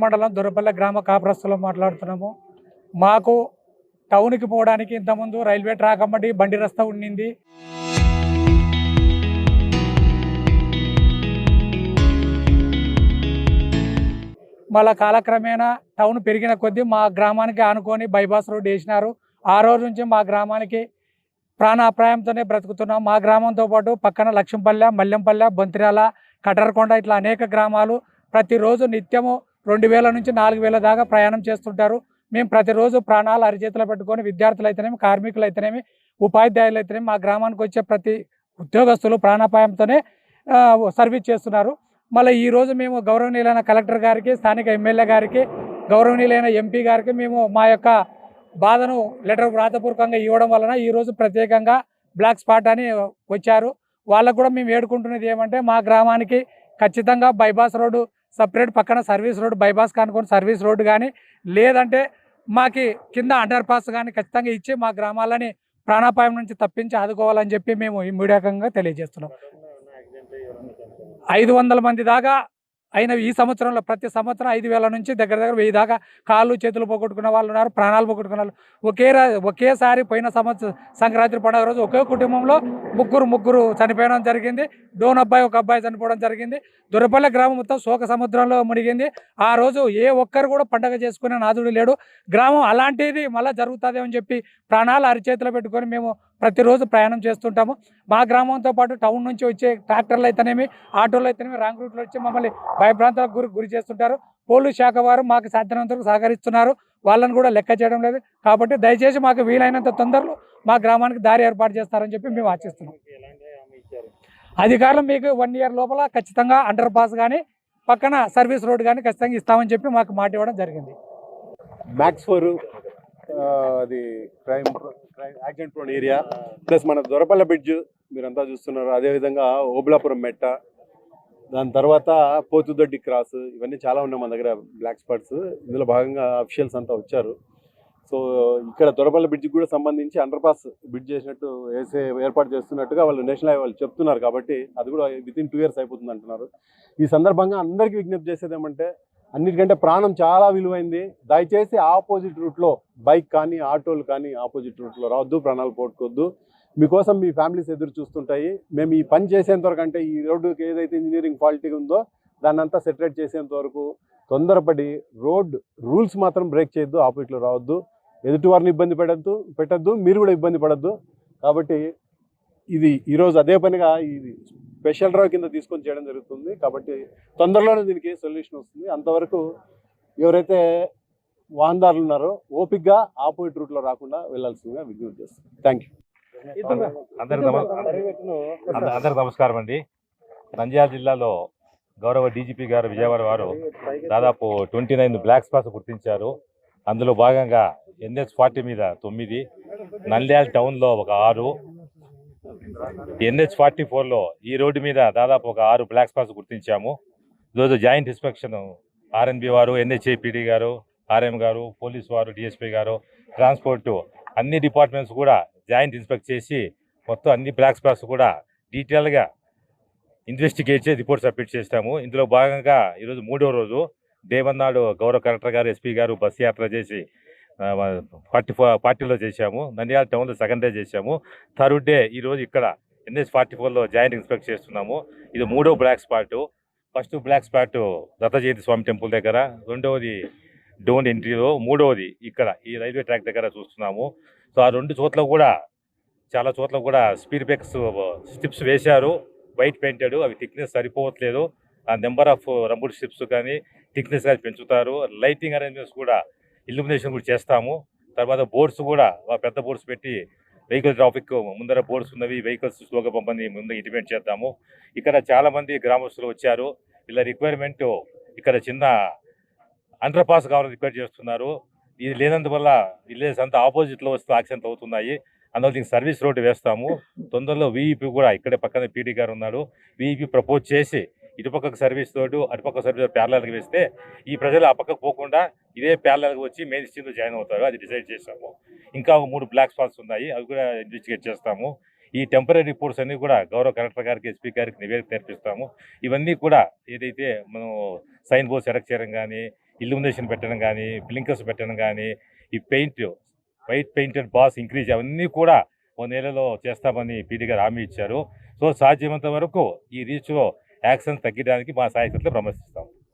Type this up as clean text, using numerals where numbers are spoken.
మండలం దొరపల్లె గ్రామ కాపురస్తులో మాట్లాడుతున్నాము. మాకు టౌన్కి పోవడానికి ఇంతకుముందు రైల్వే ట్రాక్ అమ్మటి బండి రస్తా ఉండింది. మళ్ళా కాలక్రమేణా టౌన్ పెరిగిన కొద్దీ మా గ్రామానికి ఆనుకొని బైపాస్ రోడ్ వేసినారు. ఆ రోజు నుంచి మా గ్రామానికి ప్రాణాప్రాయంతోనే బ్రతుకుతున్నాం. మా గ్రామంతో పాటు పక్కన లక్ష్మపల్లె, మల్లెంపల్లె, బొంతిరాల, కటరకొండ ఇట్లా అనేక గ్రామాలు ప్రతిరోజు నిత్యము 2000 నుంచి 4000 దాకా ప్రయాణం చేస్తుంటారు. మేము ప్రతిరోజు ప్రాణాలు అరిచేతిలో పెట్టుకొని విద్యార్థులు అయితేనేమి, కార్మికులు అయితేనేమి, ఉపాధ్యాయులు అయితేనేమి మా గ్రామానికి వచ్చే ప్రతి ఉద్యోగస్తులు ప్రాణాపాయంతోనే సర్వీస్ చేస్తున్నారు. మళ్ళీ ఈరోజు మేము గౌరవనీయులైన కలెక్టర్ గారికి, స్థానిక ఎమ్మెల్యే గారికి, గౌరవనీయులైన ఎంపీ గారికి మేము మా యొక్క బాధను లెటర్ వ్రాతపూర్వకంగా ఇవ్వడం వలన ఈరోజు ప్రత్యేకంగా బ్లాక్ స్పాట్ అని వచ్చారు. వాళ్ళకు కూడా మేము వేడుకుంటున్నది ఏమంటే మా గ్రామానికి ఖచ్చితంగా బైపాస్ రోడ్డు సపరేట్ పక్కన సర్వీస్ రోడ్డు బైపాస్ కానుకొని సర్వీస్ రోడ్డు కానీ లేదంటే మాకి కింద అండర్ పాస్ కానీ ఖచ్చితంగా ఇచ్చి మా గ్రామాలని ప్రాణాపాయం నుంచి తప్పించి ఆదుకోవాలని చెప్పి మేము ఈ మీడియాకంగా తెలియజేస్తున్నాం. 500 మంది దాకా అయిన ఈ సంవత్సరంలో ప్రతి సంవత్సరం 5000 నుంచి దగ్గర 1000 దాకా కాళ్ళు చేతులు పోగొట్టుకున్న వాళ్ళు ఉన్నారు, ప్రాణాలు పోగొట్టుకున్న వాళ్ళు ఒకేసారి పోయిన సంక్రాంతి పండుగ రోజు ఒకే కుటుంబంలో ముగ్గురు చనిపోవడం జరిగింది. డోన్ అబ్బాయి ఒక అబ్బాయి చనిపోవడం జరిగింది. దొరపల్లె గ్రామం మొత్తం శోక సముద్రంలో మునిగింది. ఆ రోజు ఏ ఒక్కరు కూడా పండగ చేసుకునే నాదుడు లేడు. గ్రామం అలాంటిది మళ్ళీ జరుగుతుంది అని చెప్పి ప్రాణాలు అరిచేతిలో పెట్టుకొని మేము ప్రతిరోజు ప్రయాణం చేస్తుంటాము. మా గ్రామంతో పాటు టౌన్ నుంచి వచ్చే ట్రాక్టర్లు అయితేనేమి, ఆటోలు అయితేనేమి రాంగ్ రూట్లో వచ్చి మమ్మల్ని భయభ్రాంతాలకు గురి చేస్తుంటారు. పోలీస్ శాఖ వారు మాకు సాధ్యమైనంతవరకు సహకరిస్తున్నారు. వాళ్ళని కూడా లెక్క చేయడం లేదు. కాబట్టి దయచేసి మాకు వీలైనంత తొందరలో మా గ్రామానికి దారి ఏర్పాటు చేస్తారని చెప్పి మేము ఆశిస్తున్నాం. అధికారులు మీకు 1 year లోపల ఖచ్చితంగా అండర్ పాస్ కానీ పక్కన సర్వీస్ రోడ్ కానీ ఖచ్చితంగా ఇస్తామని చెప్పి మాకు మాట ఇవ్వడం జరిగింది. మ్యాక్స్ 4 అది crime accident prone area plus మన దొరపల్లె బ్రిడ్జ్ మీరంతా చూస్తున్నారు. అదేవిధంగా ఓబులాపురం మెట్ట, దాని తర్వాత పోతుదొడ్డి క్రాస్, ఇవన్నీ చాలా ఉన్నాయి మన దగ్గర బ్లాక్ స్పాట్స్. ఇందులో భాగంగా అఫీషియల్స్ అంతా వచ్చారు. సో ఇక్కడ దొరపల్లె బ్రిడ్జ్కి కూడా సంబంధించి అండర్ పాస్ బ్రిడ్జ్ చేసినట్టు ఏర్పాటు చేస్తున్నట్టుగా వాళ్ళు నేషనల్ హైవే వాళ్ళు చెప్తున్నారు. కాబట్టి అది కూడా వితిన్ 2 years అయిపోతుంది అంటున్నారు. ఈ సందర్భంగా అందరికీ విజ్ఞప్తి చేసేది ఏమంటే అన్నిటికంటే ప్రాణం చాలా విలువైంది. దయచేసి ఆపోజిట్ రూట్లో బైక్ కానీ ఆటోలు కానీ ఆపోజిట్ రూట్లో రావద్దు, ప్రాణాలు పోగొట్టుకోవద్దు. మీకోసం మీ ఫ్యామిలీస్ ఎదురు చూస్తుంటాయి. మేము ఈ పని చేసేంతవరకు అంటే ఈ రోడ్డుకి ఏదైతే ఇంజనీరింగ్ ఫాల్టీ ఉందో దాన్ని అంతా సెటరేట్ చేసేంత వరకు తొందరపడి రోడ్ రూల్స్ మాత్రం బ్రేక్ చేయొద్దు, ఆపోజిట్లో రావద్దు, ఎదుటి వారిని ఇబ్బంది పెట్టద్దు, మీరు కూడా ఇబ్బంది పడద్దు. కాబట్టి ఇది ఈరోజు అదే పనిగా ఇది స్పెషల్ డ్రైవ్ కింద తీసుకొని చేయడం జరుగుతుంది. కాబట్టి తొందరలోనే దీనికి సొల్యూషన్ వస్తుంది. అంతవరకు ఎవరైతే వాహనదారులు ఉన్నారో ఓపిక్గా ఆపోజిట్ రూట్లో రాకుండా వెళ్లాల్సిందిగా విజ్ఞప్తి చేస్తాం. Thank you. అందరికి నమస్కారం అండి. నంద్యాల జిల్లాలో గౌరవ డీజీపీ గారు విజయవాడ వారు దాదాపు 29 బ్లాక్ స్పాట్స్ గుర్తించారు. అందులో భాగంగా NH40 మీద 9, నంద్యాల టౌన్లో ఒక 6, NH44లో ఈ రోడ్డు మీద దాదాపు ఒక 6 బ్లాక్ స్పాట్స్ గుర్తించాము. ఈరోజు జాయింట్ ఇన్స్పెక్షన్ RNB వారు, NHAPD గారు, RM గారు, పోలీస్ వారు, DSP గారు, ట్రాన్స్పోర్ట్ అన్ని డిపార్ట్మెంట్స్ కూడా జాయింట్ ఇన్స్పెక్ట్ చేసి మొత్తం అన్ని బ్లాక్ స్పాట్స్ కూడా డీటెయిల్గా ఇన్వెస్టిగేట్ చేసి రిపోర్ట్ సబ్మిట్ చేస్తాము. ఇందులో భాగంగా ఈరోజు 3వ రోజు డే 1 నాడు గౌరవ కలెక్టర్ గారు, SP గారు బస్సు యాత్ర చేసి పార్టీలో చేశాము. నంద్యాల టౌన్లో 2nd డే చేశాము. 3rd డే ఈరోజు ఇక్కడ NH44లో జాయింట్ ఇన్స్పెక్ట్ చేస్తున్నాము. ఇది 3వ block spot. First block spot Dattajayanti Swami temple దగ్గర, 2వది డోన్ ఎంట్రీలో, 3వది ఇక్కడ ఈ రైల్వే ట్రాక్ దగ్గర చూస్తున్నాము. సో ఆ 2 చోట్ల కూడా చాలా చోట్ల కూడా స్పీడ్ బ్రేక్స్ స్ట్రిప్స్ వేశారు, వైట్ పెయింటెడ్. అవి థిక్నెస్ సరిపోవట్లేదు. ఆ నెంబర్ ఆఫ్ రంబుడ్ స్ట్రిప్స్ కానీ థిక్నెస్ కానీ పెంచుతారు. లైటింగ్ అరేంజ్మెంట్స్ కూడా ఇల్యూమినేషన్ కూడా చేస్తాము. తర్వాత బోర్డ్స్ కూడా పెద్ద బోర్డ్స్ పెట్టి వెహికల్ ట్రాఫిక్ ముందర బోర్డ్స్ ఉన్నవి, వెహికల్స్ స్లోగా పంపని ముందు ఇంటిమేట్ చేద్దాము. ఇక్కడ చాలామంది గ్రామస్తులు వచ్చారు. ఇలా రిక్వైర్మెంట్ ఇక్కడ చిన్న అండర్ పాస్ కావాలని రిక్వైర్ చేస్తున్నారు. ఇది లేనందువల్ల విలేజ్ అంతా ఆపోజిట్లో వస్తూ యాక్సిడెంట్ అవుతున్నాయి. అందువల్ల దీనికి సర్వీస్ రోడ్డు వేస్తాము. తొందరలో VEP కూడా ఇక్కడే పక్కనే PD గారు ఉన్నారు. VEP ప్రపోజ్ చేసి ఇటుపక్కకు సర్వీస్ రోడ్డు అటుపక్క సర్వీస్ ప్యారలల్గా వేస్తే ఈ ప్రజలు ఆ పక్కకు పోకుండా ఇదే ప్యారలల్గా వచ్చి మెయిన్ స్ట్రీమ్లో జాయిన్ అవుతారు. అది డిసైడ్ చేస్తాము. ఇంకా 3 బ్లాక్ స్పాట్స్ ఉన్నాయి, అవి కూడా ఇన్వెస్టిగేట్ చేస్తాము. ఈ టెంపరీ రిపోర్ట్స్ అన్నీ కూడా గౌరవ కలెక్టర్ గారికి, SP గారికి నివేదిక తెప్పిస్తాము. ఇవన్నీ కూడా ఏదైతే మనం సైన్ బోర్డ్స్ ఎరెక్ట్ చేయడం కానీ, ఇల్యూమినేషన్ పెట్టడం కానీ, బ్లింకర్స్ పెట్టడం కానీ, ఈ వైట్ పెయింటెడ్ బాస్ ఇంక్రీజ్ అవన్నీ కూడా ఓ నెలలో చేస్తామని పీడీ గారు హామీ ఇచ్చారు. సో సాధ్యమైనంత వరకు ఈ రీచ్లో యాక్సిడెంట్ తగ్గడానికి మా సాయశక్తులు ప్రమర్శిస్తాం.